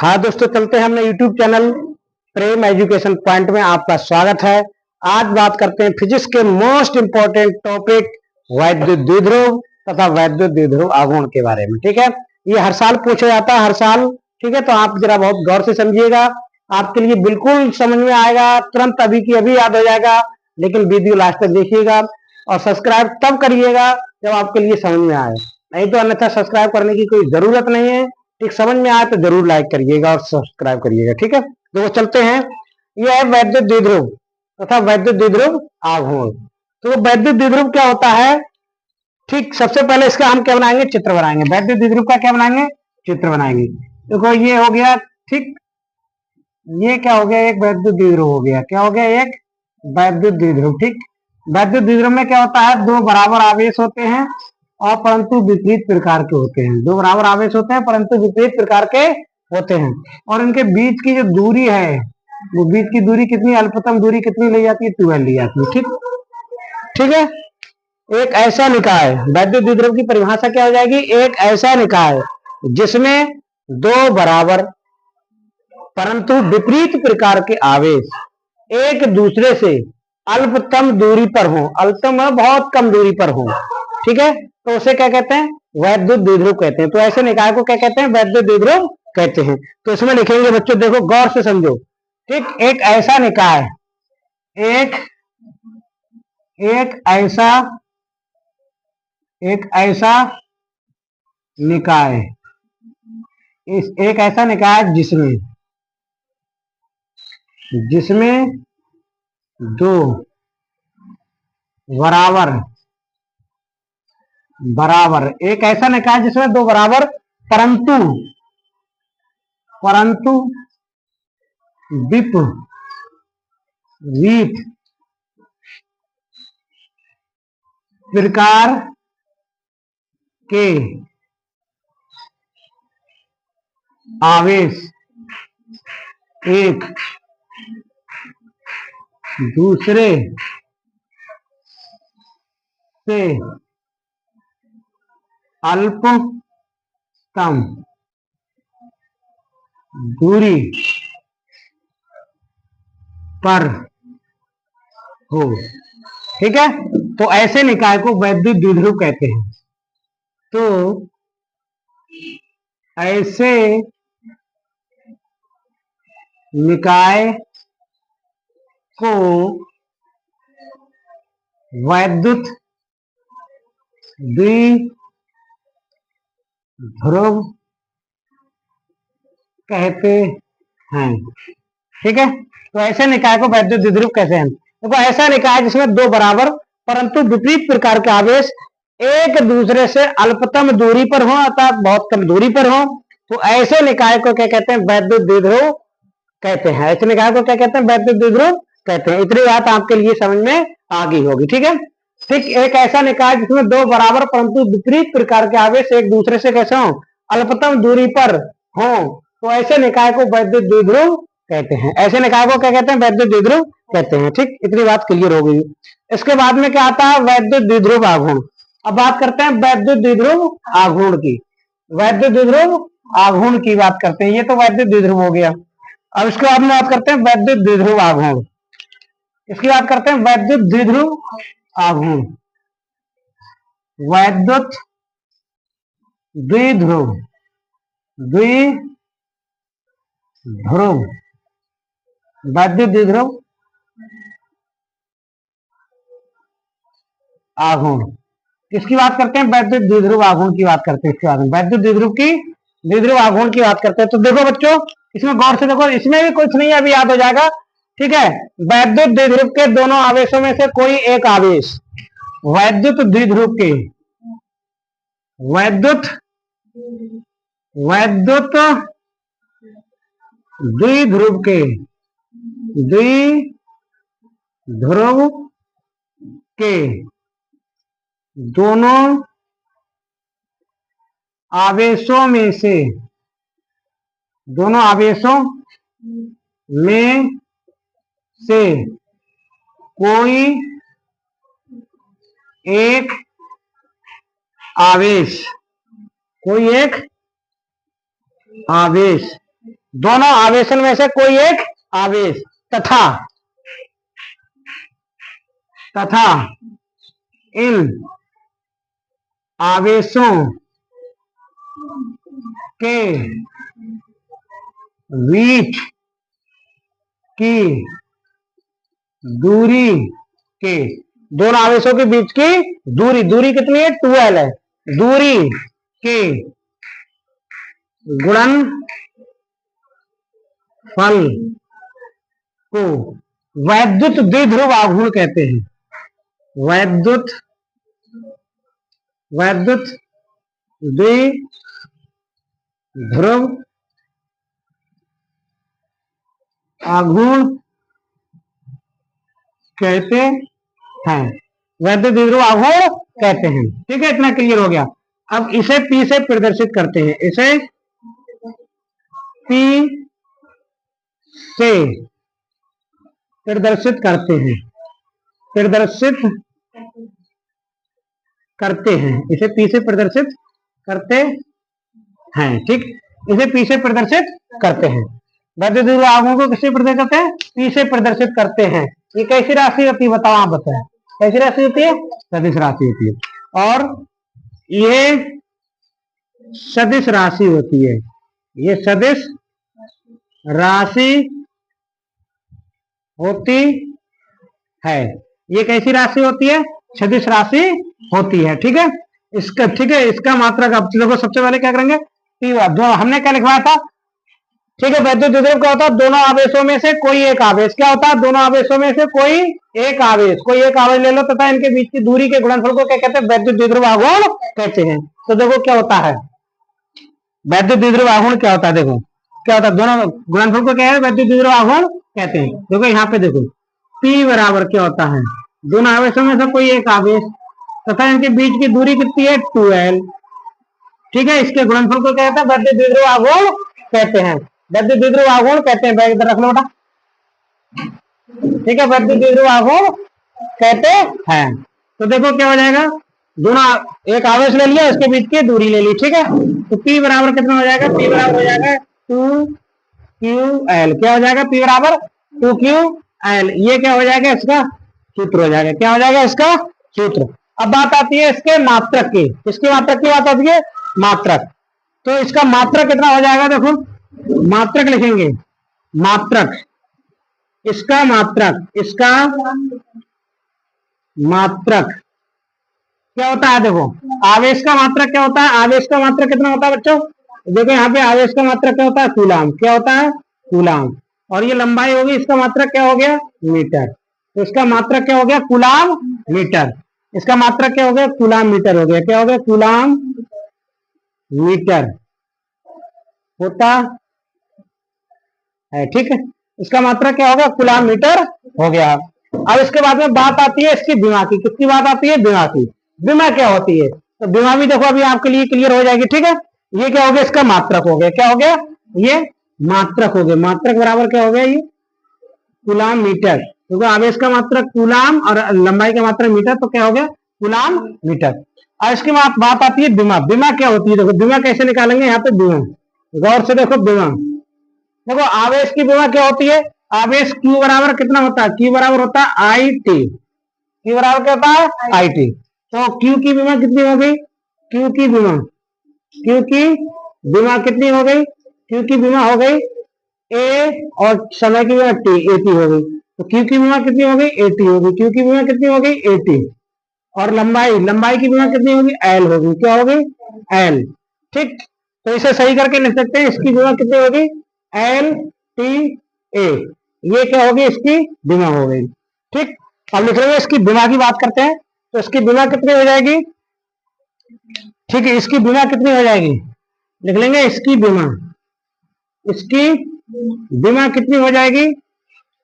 हाँ दोस्तों, चलते हैं हमने यूट्यूब चैनल प्रेम एजुकेशन पॉइंट में आपका स्वागत है। आज बात करते हैं फिजिक्स के मोस्ट इंपॉर्टेंट टॉपिक वैद्युत द्विध्रुव तथा वैद्युत द्विध्रुव आघूर्ण के बारे में। ठीक है, ये हर साल पूछा जाता है, हर साल। ठीक है, तो आप जरा बहुत गौर से समझिएगा, आपके लिए बिल्कुल समझ में आएगा, तुरंत अभी की अभी याद हो जाएगा। लेकिन वीडियो लास्ट तक देखिएगा और सब्सक्राइब तब करिएगा जब आपके लिए समझ में आए, नहीं तो अन्यथा सब्सक्राइब करने की कोई जरूरत नहीं है। ठीक, समझ में आए तो जरूर लाइक करिएगा और सब्सक्राइब करिएगा। ठीक है, तो चलते हैं। यह है वैद्युत द्विध्रुव तथा वैद्युत द्विध्रुव आघूर्ण। तो वैद्युत द्विध्रुव क्या होता है? ठीक, सबसे पहले इसका हम क्या बनाएंगे? चित्र बनाएंगे। वैद्युत द्विध्रुव का क्या बनाएंगे? चित्र बनाएंगे। देखो ये हो गया। ठीक, ये क्या हो गया? एक वैद्युत द्विध्रुव हो गया। क्या हो गया? एक वैद्युत द्विध्रुव। ठीक, वैद्युत द्विध्रुव में क्या होता है? दो बराबर आवेश होते हैं और परंतु विपरीत प्रकार के होते हैं। दो बराबर आवेश होते हैं परंतु विपरीत प्रकार के होते हैं। और इनके बीच की जो दूरी है, वो बीच की दूरी कितनी, अल्पतम दूरी कितनी ली जाती है? 12 ली जाती है। ठीक, ठीक है। एक ऐसा निकाय, वैद्युत द्विध्रुव की परिभाषा क्या हो जाएगी? एक ऐसा निकाय जिसमें दो बराबर परंतु विपरीत प्रकार के आवेश एक दूसरे से अल्पतम दूरी पर हो। अल्पतम बहुत कम दूरी पर हो। ठीक है, तो उसे क्या कहते हैं? वैद्युत द्विध्रुव कहते हैं। तो ऐसे निकाय को क्या कहते हैं? वैद्युत द्विध्रुव कहते हैं। तो इसमें लिखेंगे बच्चों, देखो गौर से समझो। ठीक, एक ऐसा निकाय, एक एक ऐसा एक ऐसा निकाय, इस एक ऐसा निकाय जिसमें जिसमें दो बराबर बराबर एक ऐसा निकाय जिसमें दो बराबर परंतु परंतु विपरीत प्रकार के आवेश एक दूसरे से अल्पतम दूरी पर हो। ठीक है, तो ऐसे निकाय को वैद्युत द्विध्रुव कहते हैं। तो ऐसे निकाय को वैद्युत द्विध्रुव कहते हैं। ठीक है, तो ऐसे निकाय को वैद्युत द्विध्रुव कहते हैं। देखो, ऐसा निकाय जिसमें दो बराबर परंतु विपरीत प्रकार के आवेश एक दूसरे से अल्पतम दूरी पर हो, अर्थात बहुत कम दूरी पर हो, तो ऐसे निकाय को क्या कहते हैं? वैद्युत द्विध्रुव कहते हैं। ऐसे निकाय को क्या कहते हैं? वैद्युत द्विध्रुव कहते हैं। इतनी बात आपके लिए समझ में आ गई होगी। ठीक है, ठीक, एक ऐसा निकाय जिसमें दो बराबर परंतु विपरीत प्रकार के आवेश एक दूसरे से कैसे हो? अल्पतम दूरी पर हो, तो ऐसे निकाय को वैद्युत द्विध्रुव कहते हैं। ऐसे निकाय को क्या कहते हैं? वैद्युत द्विध्रुव कहते हैं। ठीक, इतनी बात क्लियर हो गई। इसके बाद में क्या आता है? वैद्युत द्विध्रुव आघूर्ण। अब बात करते हैं वैद्युत द्विध्रुव आघूर्ण की। वैद्युत द्विध्रुव आघूर्ण की बात करते हैं। ये तो वैद्युत द्विध्रुव हो गया। अब इसके बाद में बात करते हैं वैद्युत द्विध्रुव आघूर्ण। इसकी बात करते हैं वैद्युत द्विध्रुव आघूर्ण। वैद्युत द्विध्रुव द्विध्रुव वैद्युत द्विध्रुव आघूर्ण। किसकी बात करते हैं? वैद्युत द्विध्रुव आघूर्ण की बात करते हैं। इसके बाद वैद्युत द्विध्रुव की द्विध्रुव आघूर्ण की बात करते हैं। तो देखो बच्चों, इसमें गौर से देखो, इसमें भी कुछ नहीं है, अभी याद हो जाएगा। ठीक है, वैद्युत द्विध्रुव के दोनों आवेशों में से कोई एक आवेश वैद्युत द्विध्रुव के वैद्युत वैद्युत द्विध्रुव के द्विध्रुव के दोनों आवेशों में से कोई एक आवेश दोनों आवेशन में से कोई एक आवेश तथा इन आवेशों के बीच की दूरी के, दोनों आवेशों के बीच की दूरी कितनी है, 2l है, दूरी के गुणनफल को वैद्युत द्विध्रुव आघूर्ण कहते हैं। वैद्युत द्विध्रुव आघूर्ण कहते हैं। वैद्युत द्विध्रुव आघूर्ण कहते हैं। ठीक है, इतना क्लियर हो गया। अब इसे P से प्रदर्शित करते हैं। इसे P से प्रदर्शित करते हैं। इसे P से प्रदर्शित करते हैं। ठीक, इसे P से प्रदर्शित करते हैं। वैद्युत द्विध्रुव आघूर्ण को किससे प्रदर्शित करते हैं, P से प्रदर्शित करते हैं। ये कैसी राशि होती है बताओ, आप बताएं कैसी राशि होती है, सदिश राशि होती है। और ये सदिश राशि होती है, ये सदिश राशि होती है। ये कैसी राशि होती है, सदिश राशि होती है। ठीक है, इसका मात्रक अब देखो, सबसे पहले क्या करेंगे, जो हमने क्या लिखवाया था। ठीक है, वैद्युत द्विध्रुव क्या होता है, दोनों आवेशों में से कोई एक आवेश, क्या होता है, दोनों आवेशों में से कोई एक आवेश ले लो तथा इनके बीच की दूरी के गुणनफल को क्या कहते हैं, वैद्युत द्विध्रुव आघूर्ण कहते हैं। तो देखो क्या होता है, वैद्युत द्विध्रुव आघूर्ण क्या होता है, देखो क्या होता है, दोनों गुणनफल को क्या है, वैद्युत द्विध्रुव आघूर्ण कहते हैं। देखो यहाँ पे देखो, P बराबर क्या होता है, दोनों आवेशों में से कोई एक आवेश तथा इनके बीच की दूरी कितनी है, 2l। ठीक है, इसके गुणनफल को क्या कहते हैं, वैद्युत द्विध्रुव आघूर्ण कहते हैं। वैद्युत द्विध्रुव आघूर्ण कहते हैं, इधर रख लो बेटा। ठीक है, वैद्युत द्विध्रुव आघूर्ण कहते हैं। तो देखो क्या हो जाएगा, दोनों एक आवेश ले लिया, इसके बीच की दूरी ले ली। ठीक है, तो P बराबर कितना हो जाएगा, P बराबर हो जाएगा 2ql। क्या हो जाएगा, P बराबर 2ql। ये क्या हो जाएगा, इसका सूत्र हो जाएगा। क्या हो जाएगा, इसका सूत्र। अब बात आती है इसके मात्रक की, किसकी मात्रक की बात आती है, मात्रक। तो इसका मात्रक कितना हो जाएगा, देखो मात्रक लिखेंगे, मात्रक, इसका मात्रक क्या होता है, देखो आवेश का मात्रक क्या होता है, आवेश का मात्रक कितना होता है बच्चों, देखो यहाँ पे आवेश का मात्रक क्या होता है, कूलाम। क्या होता है, कूलाम। और ये लंबाई होगी, इसका मात्रक क्या हो गया, मीटर। तो इसका मात्रक क्या हो गया, कूलाम मीटर। इसका मात्रक क्या हो गया, कूलाम मीटर हो गया। क्या हो गया, कूलाम मीटर होता है। ठीक है, इसका मात्रक क्या होगा, कूलाम मीटर हो गया। अब इसके बाद में बात आती है इसकी विमा की, किसकी बात आती है, विमा की। विमा क्या होती है, तो विमा भी देखो अभी आपके लिए क्लियर हो जाएगी। ठीक है, ये क्या हो गया, इसका मात्रक हो गया। क्या हो गया, ये मात्रक हो गया। मात्रक बराबर क्या हो गया, ये कूलाम मीटर, क्योंकि आवेश का मात्रक कूलाम और लंबाई का मात्रक मीटर, तो क्या हो गया, कूलाम मीटर। और इसके बाद बात आती है विमा। विमा क्या होती है, देखो विमा कैसे निकालेंगे, यहाँ पे विमा गौर से देखो। विमा देखो, आवेश की विमा क्या होती है, आवेश Q बराबर कितना होता है, Q बराबर होता है IT। Q बराबर क्या होता है, IT। तो Q की विमा कितनी हो गई, Q की विमा कितनी हो गई, Q की विमा हो गई A, और समय की विमा T, AT हो गई। तो Q की विमा कितनी हो गई, AT हो गई। Q की विमा कितनी हो गई, AT। और लंबाई की विमा कितनी होगी, L होगी। क्या होगी, L। ठीक, तो इसे सही करके लिख सकते हैं, इसकी विमा कितनी होगी, LTA। ये क्या होगी, इसकी विमा हो गई। ठीक, अब लिख लेंगे इसकी विमा की बात करते हैं। तो इसकी विमा कितनी हो जाएगी, ठीक है, इसकी विमा कितनी हो जाएगी, लिख लेंगे इसकी विमा कितनी हो जाएगी,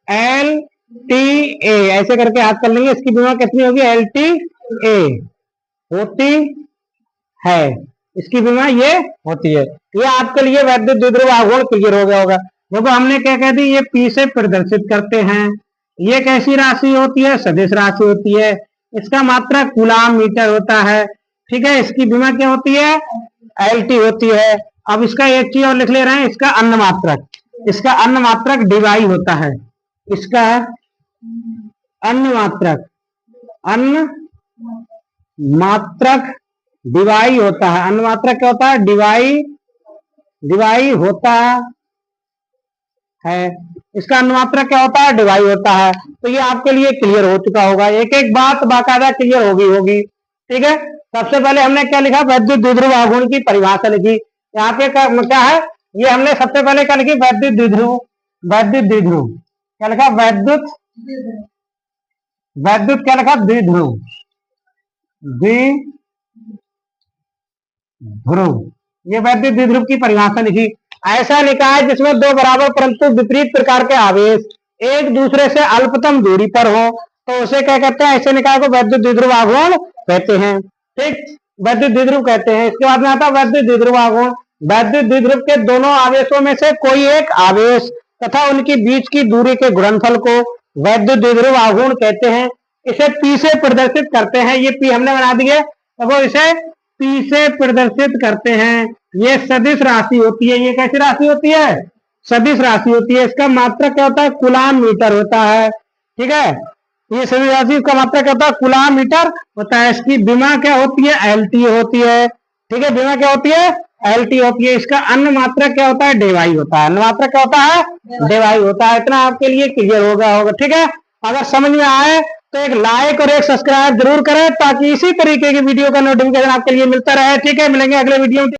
LTA। ऐसे करके याद कर लेंगे, इसकी विमा कितनी होगी, LTA होती है। इसकी विमा ये होती है। ये आपके लिए वैद्युत द्विध्रुव आघूर्ण क्लियर हो गया होगा। देखो हमने क्या कह दी, ये P से प्रदर्शित करते हैं। ये कैसी राशि होती है, सदिश राशि होती है। इसका मात्रक कूलाम मीटर होता है। ठीक है, इसकी विमा क्या होती है, LT होती है। अब इसका एक चीज और लिख ले रहे हैं, इसका अन्य मात्रक। इसका अन्नमात्रक डिवाई होता है, इसका अन्नमात्रक डिवाई होता है। अन्नमात्रक क्या होता है? डिवाई होता है। इसका अन्नमात्रक क्या होता है? डिवाई होता है। तो ये आपके लिए क्लियर हो चुका होगा, एक एक बात बाकायदा क्लियर होगी। ठीक है, सबसे पहले हमने क्या लिखा? वैद्युत द्विध्रुव आघूर्ण की परिभाषा लिखी। यहाँ पे क्या है? ये हमने सबसे पहले क्या लिखी? वैद्युत द्विध्रुव क्या लिखा? वैद्युत क्या लिखा? द्विध्रुव ये वैद्युत द्विध्रुव की परिभाषा लिखी। ऐसा निकाय जिसमें दो बराबर परंतु विपरीत प्रकार के आवेश एक दूसरे से अल्पतम दूरी पर हो तो उसे क्या कहते हैं? ऐसे निकाय को वैद्युत द्विध्रुव आघूर्ण कहते हैं। ठीक, वैद्युत द्विध्रुव कहते हैं। इसके बाद में आता है वैद्युत द्विध्रुव आघूर्ण। वैद्युत द्विध्रुव के दोनों आवेशों में से कोई एक आवेश तथा उनकी बीच की दूरी के गुणनफल को वैद्युत द्विध्रुव आघूर्ण कहते हैं। इसे पी से प्रदर्शित करते हैं। ये पी हमने बना दिए, तो वो इसे पी से प्रदर्शित करते हैं। ये सदिश राशि होती है। ये कैसी राशि होती है? सदिश राशि होती है। इसका मात्रक क्या होता है? कूलाम मीटर होता है। ठीक है, ये सदिश राशि का मात्रक क्या होता है? कूलाम मीटर होता है। इसकी विमा क्या होती है? एलटी होती है। ठीक है, विमा क्या होती है? एलटी होती है। इसका अन्न मात्रक क्या होता है? डेवाई होता है। अन्न मात्रक क्या होता है? डेवाई होता है। इतना आपके लिए क्लियर हो गया होगा। ठीक है, अगर समझ में आए तो एक लाइक और एक सब्सक्राइब जरूर करें ताकि इसी तरीके की वीडियो का नोटिफिकेशन आपके लिए मिलता रहे। ठीक है, मिलेंगे अगले वीडियो में।